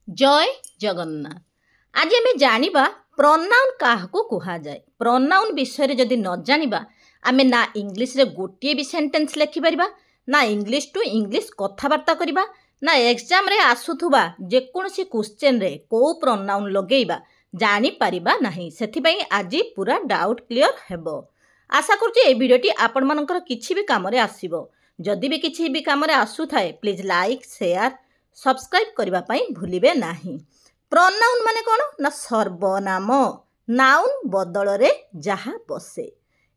जय जगन्नाथ। आज आम जानिबा प्रोनाउन काहाकू कुहा जाए। प्रोनाउन विषय जदि न जानिबा आमे ना इंग्लिश रे गोटे भी सेंटेंस लिखि परिबा, ना इंग्लिश टू इंग्लिश कथबार्ता करिबा, ना एग्जाम रे आसुथुबा जेकोसी क्वेश्चन रे को प्रोनाउन लगेइबा जानि परिबा नाही। सेथिपई आज पूरा डाउट क्लियर हेबो। आशा करूची ए वीडियोटी आपण मानकर किछि भी काम रे आसीबो। जदि भी किछि भी काम रे आसु थाए प्लीज लाइक शेयर सब्सक्राइब करबा पई भूलिबे नाही। प्रोनाउन माने कोन ना सर्वनाम, नाउन बदल रे जहा बसे।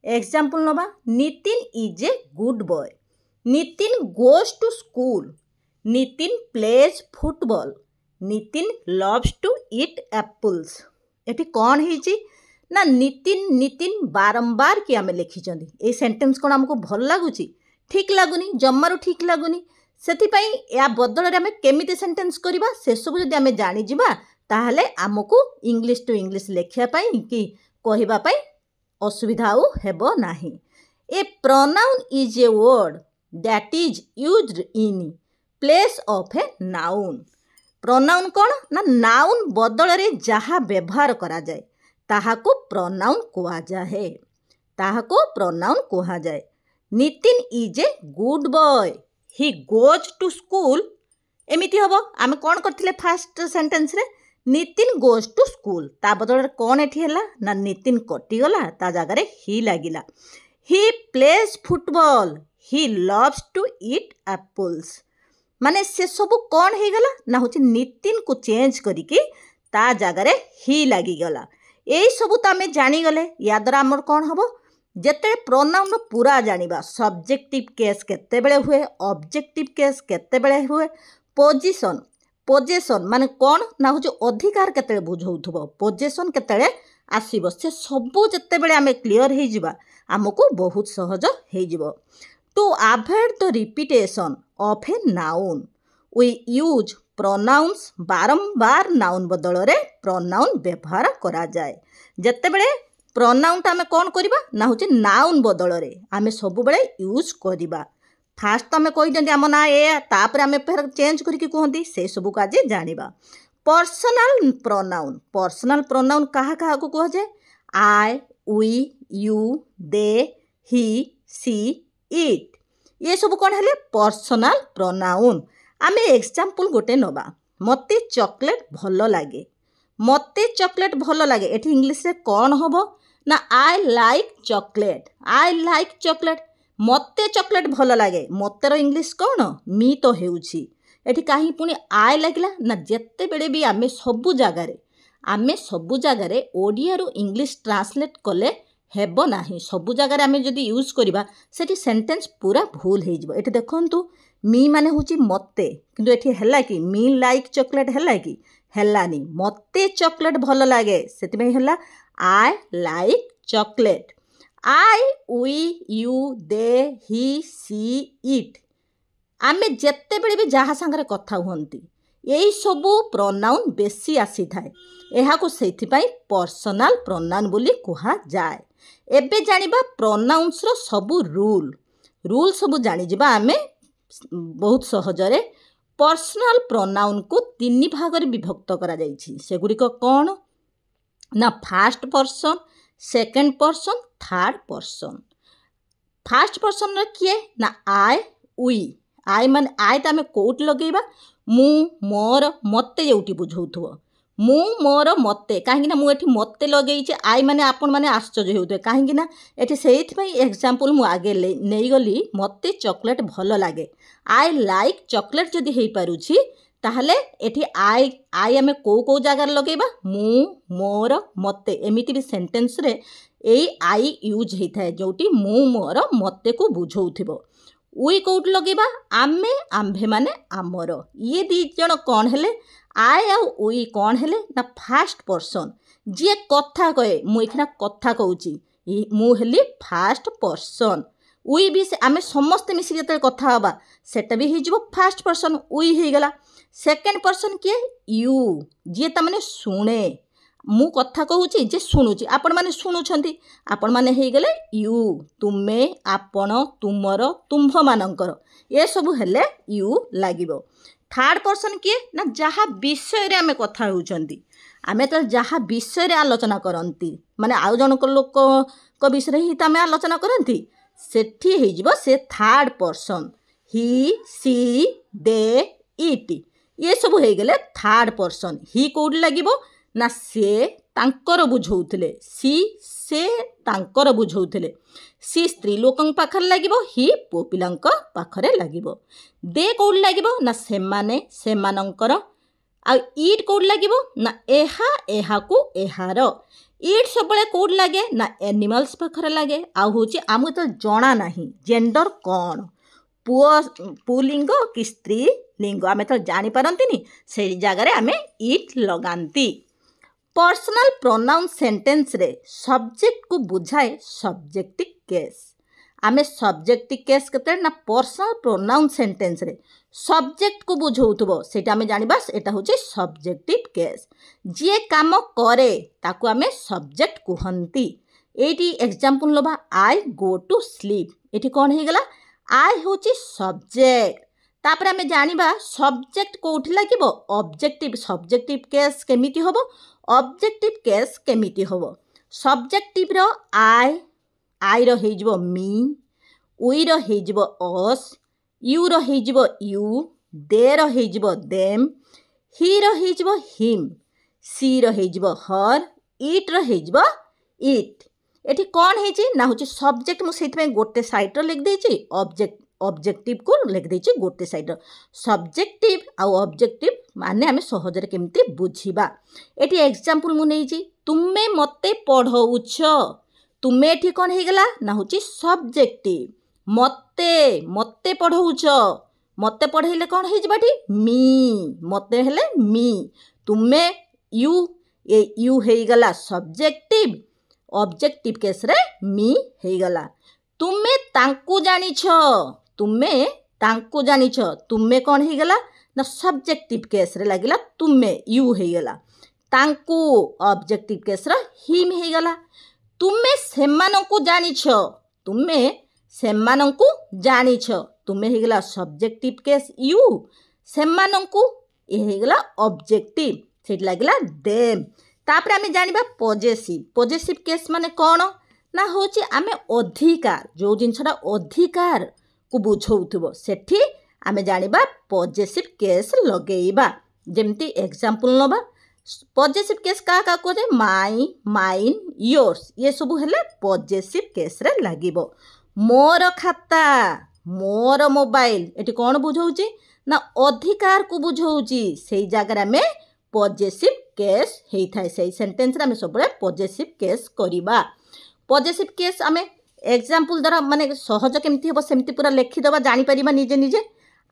एग्जांपल नबा, Nitin is a good boy, Nitin goes to school, Nitin plays football, Nitin loves to eat apples. एठी कोन हिची ना नितिन नितिन बारंबार कि आमे लिखिचंदी। ए सेंटेंस कोन हमको भल लागुची? ठीक लागुनी, जम्मारू ठीक लागुनी। सेथिपई या बदल रे आमे केमिति सेंटेंस करिबा से सब जदि आमे जानि जिबा ताहले हमको इंग्लिश टू इंग्लिश लेखिया पई कि कहिबा पई असुविधा आउ हेबो नाही। A pronoun is a word that is used in place of a noun. Pronoun कोन ना नाउन बदल रे जहा व्यवहार करा जाए ताहाको प्रोनाउन कुहा जाए, ताहाको प्रोनाउन कुहा जाए। Nitin is a good boy, he goes to school. एमिति हबो। आमे कोन करथिले फास्ट सेंटेंस रे नितिन गोज टू स्कूल, ता बदल कोन एठी हला ना नितिन कटि गला, ता जगह रे ही लागिला। He plays football, he loves to eat apples. माने से सब कोन हे गला ना होची नितिन को चेंज करिकि ता जगह रे ही लागी गला। एई सब त आमे जानि गले। या द्वारा हमर कोन हबो जेते प्रोनाउन पूरा जानिबा। सब्जेक्टिव केस केते बेले हुए, ऑब्जेक्टिव केस केते बेले हुए, पोजीशन पोजेशन माने कोन ना होची अधिकार केते बुझौथबो, पोजेशन केते आसीबो, से सब जेते बेले आमे क्लियर हे जिबा हमको बहुत सहज हे जिवो। To avoid the repetition of a noun we use pronouns. बारंबार नाउन बदल रे प्रोनाउन व्यवहार करा जाए। जेते बेले प्रोनाउन आमे कोन करिबा ना होची नाउन बदल रे आमे सब बेले यूज करिबा। फास्ट आमे कहि दंदी आम ना ए, तापर आमे फेर चेंज करिकि कहंदी, से सब को आज जानिबा। पर्सनल प्रोनाउन, पर्सनल प्रोनाउन कहा कहा को कह जाए? I, we, you, they, he, she, it. ये सब कोन हेले पर्सनल प्रोनाउन। आमे एग्जांपल गोटे नबा, मते चॉकलेट भलो लागे, मते चॉकलेट भलो लागे। एठी इंग्लिश रे कोन होबो ना आई लाइक चॉकलेट, आई लाइक चॉकलेट। मते चॉकलेट भलो लागे, मतेर इंग्लिश कोन मी तो हेउची। एठी काहे पुनी आई लागिला ना जेते बेले भी आमे सबु जगह रे ओडिया रु इंग्लिश ट्रांसलेट कले हेबो नाही। सबु जगह रे आमे जदी यूज करिबा सेठी सेंटेंस पूरा भूल हे जिवो। एठी देखंतु मी माने होची मते, किंतु एठी हला कि मी लाइक चॉकलेट हला कि हेलानी। मते चॉकलेट भलो लागे सेति हला I like chocolate. I, we, you, they, he, she, it. आमे जेते बेले भी जहा संगरे कथा हुंती एई सबु प्रोनाउन बेसी आसी थाए। एहाको सेथिपई पर्सनल प्रोनाउन बोली कुहा जाए। एबे जानिबा प्रोनाउन्स रो सबु रूल सबु जानि जिबा आमे बहुत सहजरे। पर्सनल प्रोनाउन को 3 भाग रे विभक्त करा जाईछि। सेगुडी को कोन ना first person, second person, third person. First person रे किए ना आई, वी। आई माने आई त आमे कोट लगेबा मु मोर मते जेउटी बुझौथबो, मु मोर मते। काहे ना मु एठी मते लगेइचे, आई माने आपन माने आश्चर्य हेउथे। काहे ना एठी सेहित पई एग्जांपल मु आगे नेई गली, मते चॉकलेट भलो लागे, आई लाइक चॉकलेट जदी हेई पारुछि ताहले एठी आई आमे को जगह लगेबा मु मोर मते। एमिति भी सेंटेंस रे एई आई यूज हेई थाए जोटी मु मोर मते को बुझौथिबो। वी कोट लगेबा आमे आम्भे माने आमर। ये दी जण कोन हेले आई आ वी कोन हेले ना फर्स्ट पर्सन जे कथा कहे। मु एखना कथा कहूची, मु हेली फर्स्ट पर्सन। वी भी आमे समस्त मिसी जते कथा हबा सेटा भी हे जिवो फर्स्ट पर्सन वी हे गला। सेकंड पर्सन किए यू, जे त माने सुने। मु कथा कहूची जे सुनुची, आपण माने सुनुछंती, आपण माने हे गले यू। तुमे, आपण, तुमर, तुंभ मानकर, ये सब हेले यू लागिबो। थर्ड पर्सन किए ना जहाँ विषय रे आमे कथा होउचंती आमे तो जहाँ विषय रे आलोचना करंती माने आउ जनक लोक को विषय ही त आमे आलोचना करंती सेठी हे जिवो से third person he she they it ये सब हो गले थर्ड पर्सन ही कोड लागिवो ना से तांकर बुझौथिले सी से तांकर बुझौथिले सी स्त्री लोकन पाखरे लागिवो ही पो पिलांक पाखरे लागिवो दे कोड लागिवो ना सेमाने सेमानंकर आ इट कोड लागिवो ना एहा एहाकू एहार इट सबले कोड लागे ना एनिमल्स पाखरे लागे आ होची आमु तो जणा नाही जेंडर कोन पुओ पुलिंग कि स्त्री लिंग आमे तो जानि पारंतिनी से जगह आमे इट लगांती पर्सनल प्रोनाउन सेंटेंस रे सब्जेक्ट को बुझाए सब्जेक्टिव केस आमे सब्जेक्टिव केस केते ना पर्सनल प्रोनाउन सेंटेंस रे सब्जेक्ट को बुझौथबो सेटा आमे जानिबा एटा होची सब्जेक्टिव केस जे काम करे ताकू आमे सब्जेक्ट कुहंती एटी एग्जांपल लबा आई गो टू स्लीप एटी कोन हे गला आई होची सब्जेक्ट तापर आमे जानिबा सब्जेक्ट कोठी लागिबो ऑब्जेक्टिव सब्जेक्टिव केस केमिति होबो ऑब्जेक्टिव केस केमिति होबो सब्जेक्टिव रो आई रो हे जिवो मी वी रो हे जिवो अस यू रो हे जिवो यू दे रो हे जिवो देम ही रो हे जिवो हिम सी रो हे जिवो हर इट रो हे जिवो इट एठी कोन हेची ना होची सब्जेक्ट मु सेति में गोटे साइड रो लिख देची ऑब्जेक्टिव को लिख देची गोटे साइड रो सब्जेक्टिव आ ऑब्जेक्टिव माने हमें सहजरे केमती बुझिबा एठी एग्जांपल मु नेची तुमे मते पढौछ तुमे एठी कोन हे गला ना होची सब्जेक्टिव मते मते पढौछ मते पढैले कोन हे जिबाठी मी मते हेले मी तुमे यू हे गला सब्जेक्टिव ऑब्जेक्टिव केस रे मी हे गला तुमे तांकू जानिछ तुमे तांकू जानिछ तुमे कोन हे गला ना सब्जेक्टिव केस रे लागिला तुमे यू हे गला तांकू ऑब्जेक्टिव केस रे हिम हे गला तुमे सेमानंकू जानिछ तुमे सेमानंकू जानिछ तुमे हे गला सब्जेक्टिव केस यू सेमानंकू ए हे गला ऑब्जेक्टिव सेट लागिला देम तापर आमे जानिबा पॉजिटिव केस माने कोन ना होची आमे अधिकार जो जिनसडा अधिकार को बुझौथबो सेठी आमे जानिबा पॉजिटिव केस लगेइबा जेमती एग्जांपल नबा पॉजिटिव केस का कोजे माई माइन योर्स ये सब हेले पॉजिटिव केस रे लागिबो मोर खाता मोर मोबाइल एटी कोन बुझौची ना अधिकार को बुझौची सेई जगह में पॉजिटिव केस हेई थाए सेई सेंटेंस रे आमे सबले पॉजिटिव केस करिबा पॉजिटिव केस आमे एग्जांपल द्वारा माने सहज केमती हेबो सेमती पूरा लिखि दबा जानि परिबा निजे निजे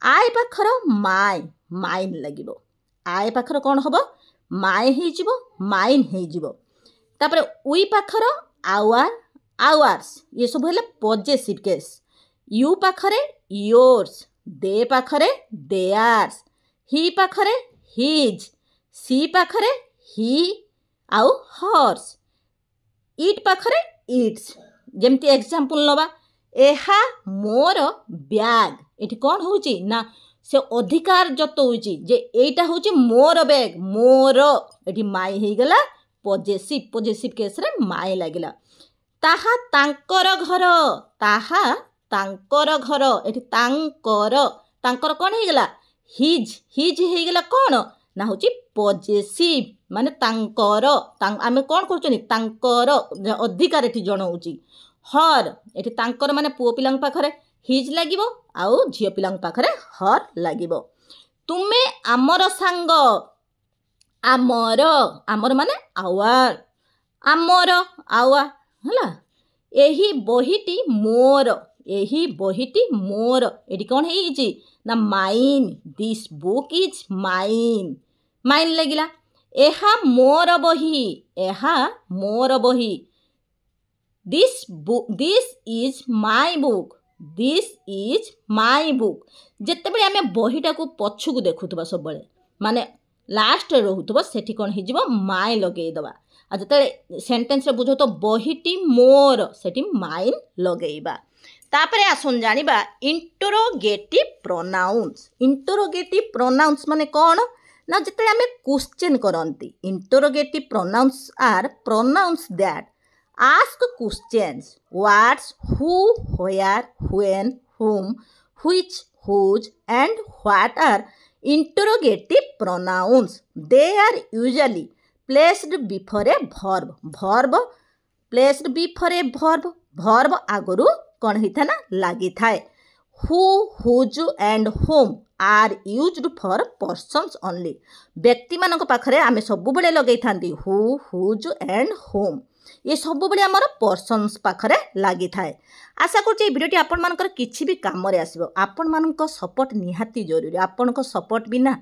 आय पाखर माय माइन लागिबो आय पाखर कोन होबो माय हेई जिवो माइन हेई जिवो तापर उई पाखर आवर आवर्स ये सब हेले पॉजिटिव केस यू पाखरे योर्स दे पाखरे देयार्स ही पाखरे हिज सी पाखरे ही आउ हर्स इट पाखरे इट्स जेमती एग्जांपल नबा एहा मोर बैग एठी कोन होउची ना से अधिकार जत होउची जे एटा होउची मोर बैग मोर एठी माई हेई गला पॉजिटिव केस रे माई लागिला ताहा तांकर घर ताहा तांकर घर एठी तांकर कोन हेई गला हिज हेई गला कोन ना होची पॉजिटिव माने तांकर आमे कोन करचनी तांकर अधिकार एठी जणौची हर एठी तांकर माने पुओ पिलांग पाखरे हिज लागिबो आउ झियो पिलांग पाखरे हर लागिबो तुमे आमर सांग आमर माने आवर आमर आवा हला एही बहिटी मोर एठी कोन हेइची ना mine this book is mine mine लागिला एहा मोर बही दिस इज माय बुक जेते बेले आमे बहीटा को पछु को देखुतबा सब बेले माने लास्ट रहुतबा सेठी कोन हे जिवो माय लगेई दबा आ जते सेंटेंस रे बुझो तो बहीटी मोर सेठी माइन लगेइबा तापरे आसन जानिबा इंटरोगेटिव प्रोनाउंस। इंटरोगेटिव प्रोनाउंस माने कौन ना जिते आमे क्वेश्चन करंती। Interrogative pronouns are pronouns that ask questions what's who where when whom which whose and what are interrogative pronouns. They are usually placed before a verb. Verb placed before a verb. Verb आगरू कौन होता ना लगी थाए। Who, whose and whom are used for persons only. व्यक्ति मानक पाखरे आमे सबु बेले लगै थांती who, whose and whom. ये सबु बेले हमर पर्सन्स पाखरे लागि थाए। आशा करछि ए भिडियोटी आपण मानकर किछि भी काम रे आसीबो। आपण मानक सपोर्ट निहाती जरूरी। आपनक सपोर्ट बिना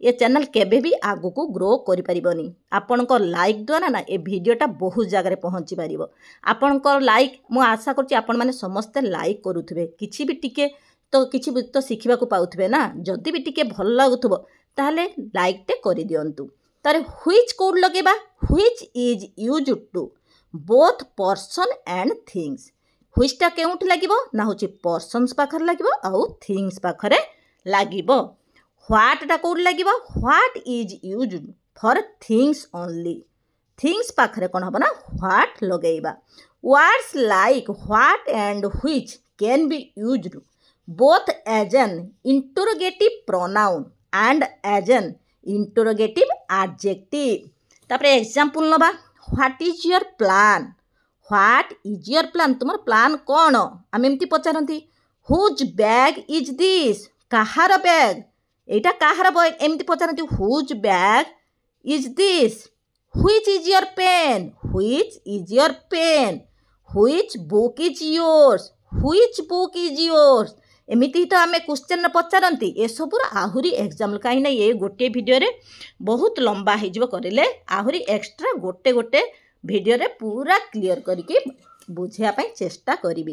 ये चैनल केबे भी आगु को ग्रो करि परिबोनी। आपनक लाइक द्वारा ना ए भिडियोटा बहुत जगह पहुंची पारिबो। आपनक लाइक मु आशा करछि आपण माने समस्त लाइक करूथबे। किछि भी टिके तो शिखिबा को पाउथबे ना। जदि भी टिके भल लागुथबो ताहले लाइक टे करि दियंतु। तारे व्हिच कोड लगेबा which is used to both person and things. व्हिचटा केउंठ लागिबो ना होची पर्सन्स पाखरे लागिबो आउ थिंग्स पाखरे लागिबो। व्हाट टा कोड लागिबो what is used for things only. Things पाखरे कोन हबो ना व्हाट लगेइबा। Words like what and which can be used both as an interrogative pronoun and as an interrogative adjective. तापरे एग्जांपल नबा what is your plan. What is your plan तुमर plan कौन आम एमती पचारती। हुज बैग इज दिस कहार bag एटा कहार बैग एमती पचारती whose bag is this. Which is your pen which is your pen. Which book is yours which book is yours. एमिति तो आमे क्वेश्चन पचारती ए सबुर आहुरी एग्जाम्पल कहीं ना ये गोटे वीडियो रे बहुत लंबा हो करेले आहुरी एक्स्ट्रा गोटे गोटे वीडियो रे पूरा क्लियर करके बुझापी चेष्टा करी।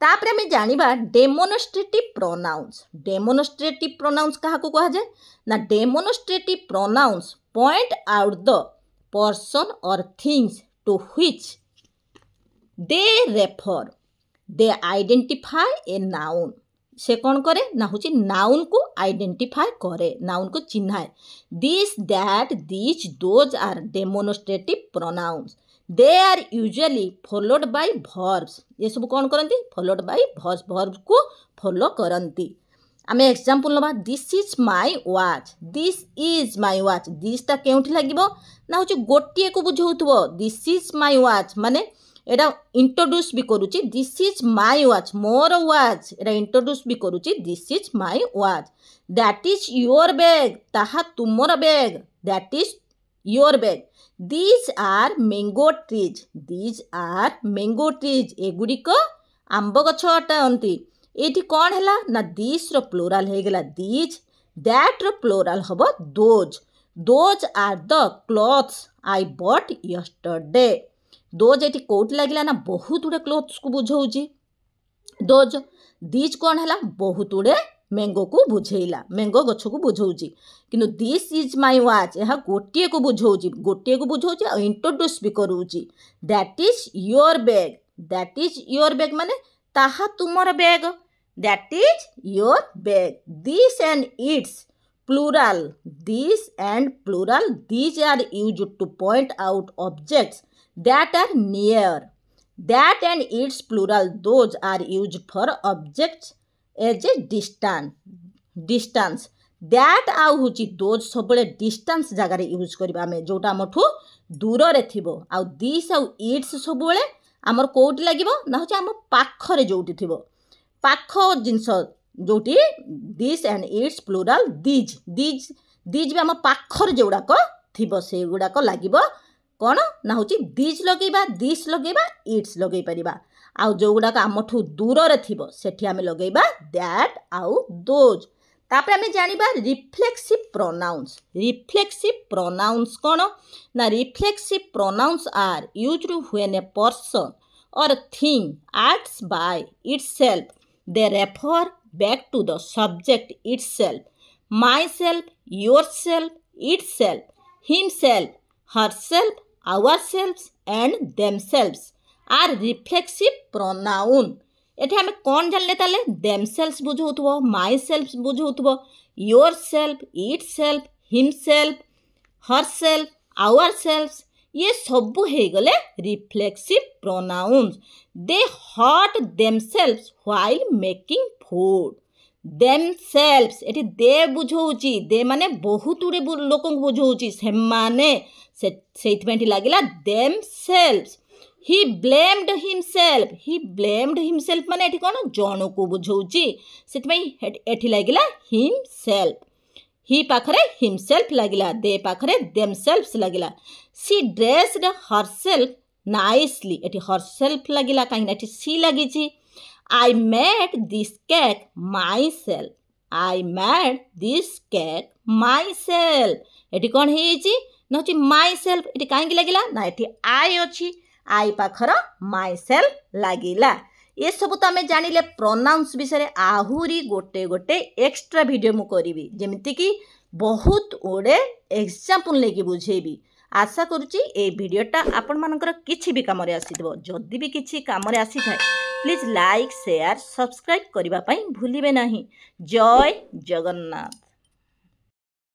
तापर आम जानिबा डेमोनस्ट्रेटिव प्रोनाउंस। डेमोनस्ट्रेटिव प्रोनाउंस क्या कह जाए ना demonstrative pronouns point out the person और things to which they refer. They identify a noun. से कौन करे ना हूँ नाउन को आइडेंटिफाई करे नाउन को चिन्हाए। This that this those are demonstrative pronouns. They are usually followed by verbs. ये सब कौन करती फॉलोड बाय वर्ब्स वर्ब्स को फॉलो करती। आम एग्जांपल नबा this is my watch this is my watch. दिसटा केउठी लागिबो ना हूँ गोटे को बुझाउथबो दिस इज माय वॉच माने एटा इंट्रोड्यूस भी करुची दिस इज माय वॉच मोर वॉच एटा इंट्रोड्यूस भी करुची this is my watch. That is your bag ताहा तुमर bag that is your bag. These are mango trees these are mango trees एगुड़िक आंब गछ अटाती। ये कौन है ना दिस रो प्लोराल हो गला दीज दैट रो प्लोराल हम those. Those are the clothes I bought yesterday. Those ये कौट लगे ना बहुत गुड़े क्लोथ्स को बुझाऊँगी दोज। दीज कौन है बहुत गुड़े मैंगो को बुझेला मैंगो गछ को बुझाऊँगी किंतु दिस इज माय वॉच यह गोटे को बुझाऊँगी गोटे को बुझाऊँगी और इंट्रोड्यूस भी करूँगी। That is your bag that is your bag माने ताहा तुमर bag that is your bag. This and its plural this and plural these are used to point out objects that are near. That and its plural those are used for objects as a distance. That आउ होची those सबले distance जगार use करबा में जोटा हमठू दूर रे थिबो आउ दिस आउ इट्स सबले हमर कोट लागिबो ना होची हम पाखरे जोटी थिबो पाख जिंस जोटी this and its plural these these these भी हम पाखरे जोड़ाक थिबो से गुड़ाक लागिबो कौन ना हूँ दिज लगेबा दिस लगेबा इट्स लगे पारिबा आउ जो गुड़ाक आमठू दूर रे थिबो सेठी आमे लगेबा दैट आउ दोज। तापर आमे जानिबा रिफ्लेक्सिव प्रोनाउंस। रिफ्लेक्सिव प्रोनाउंस कौन ना reflexive pronouns are used when a person or thing acts by itself. They refer back to the subject itself. Myself, yourself, itself, himself, herself, ourselves and themselves are reflexive pronoun. एठी आमे कौन जानले ताले themself बुझौथबो myself बुझौथबो yourself itself himself herself ourself ये सबू हो गले reflexive pronouns they hurt themselves while making food themselves एठी दे बुझौची दे माने बहुत गुड़े लोक बुझौची से माने से लागिला देमसेल्व्स ही ब्लेम्ड हिमसेल्फ माने एठी कोन जन को बुझौची से एठी लागिला हिमसेल्फ ही पाखरे हिमसेल्फ लागिला दे पाखरे देमसेल्व्स लागिला सी ड्रेस्ड हरसेल्फ नाइसली एठी हरसेल्फ लागिला काहे एठी सी लागिची I made this cake myself. I made this cake myself. एठी कौन हेची न होची myself एठी काहे लागिला ना एठी I अछि I पाखर myself लागिला ये सब तो आमे जानिले प्रोनाउंस विषय आहुरी गोटे गोटे एक्स्ट्रा वीडियो मु करिवि जेमिति कि बहुत ओडे एग्जांपल लेके बुझेबी आशा करुच्ची ए वीडियोटा आपण मानकर किछि भी काम रे आसीथबो जदि भी किछि काम रे आसी थाए प्लीज लाइक शेयर सब्सक्राइब करबा पई भूलिबे नाही जय जगन्नाथ।